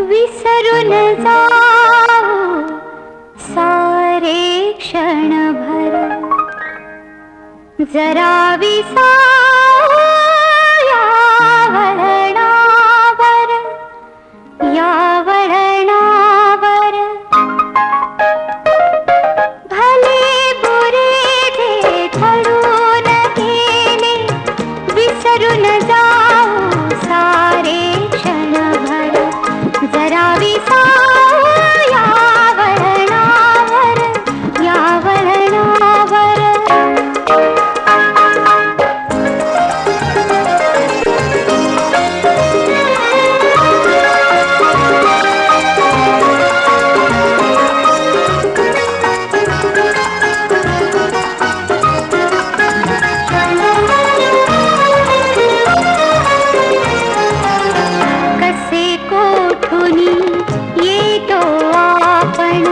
विसरून जाऊ सारे क्षणभर, जरा विसाऊ या वळणावर, या वळणावर. भले बुरे जे घडून गेले, विसरून जाऊ सारे क्षणभर, जरा विसाऊ या वळणावर, या वळणावर. कसे कोठूनी येतो आपण,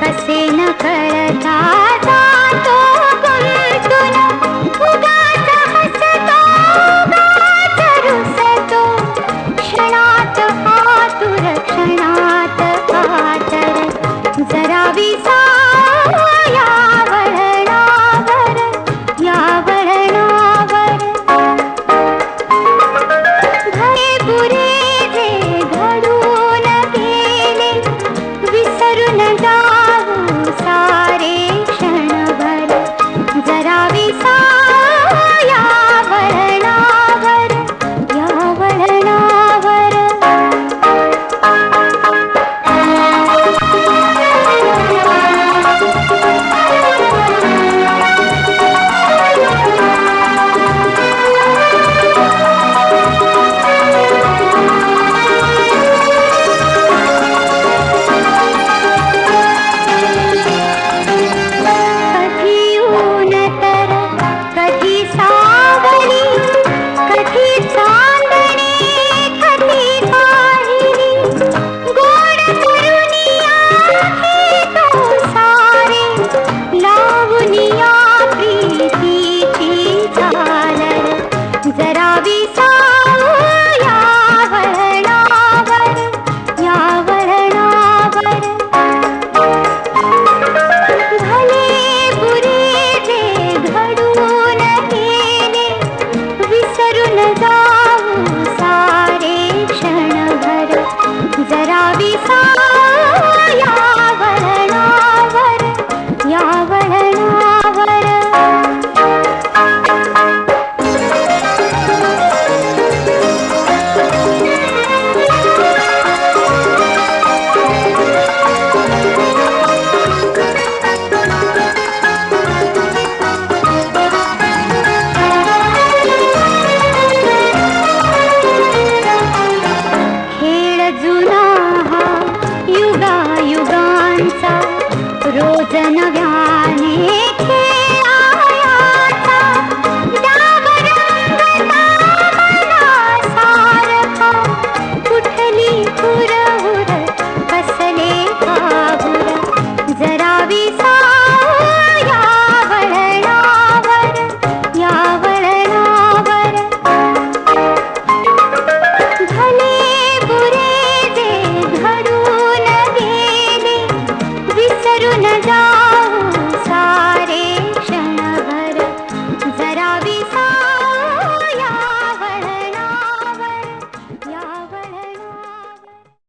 कसे न कळता जातो गुंतून. उगाच हसतो, उगाच रुसतो, क्षणात आतुर, क्षणात कातर, जरा विसाऊ या वळणावर, या वळणावर. भले बुरे जे घडून गेले, विसरून जाऊ सारे क्षणभर, जरा विसाऊ या वळणावर, या वळणावर. कधी ऊन तर कधी सावली, कधी चांदणे, कधी पाहिली, गोड करुनिया घेतो सारे, लावूनिया प्रीतीची झालर, जरा विसाऊ या वळणावर, या वळणावर. भले बुरे जे घडून गेले, विसरून जाऊ सारे क्षणभर, जरा विसाऊ या वळणावर, या वळणावर. खेळ जुना हा युगायुगांचा, रोज नव्याने खेळायाचा, द्यावा रंगता मनासारखा, कुठली हुरहुर, कसले काहुर, जरा विसाऊ या वळणावर, या वळणावर. भले बुरे जे घडून गेले, विसरून जा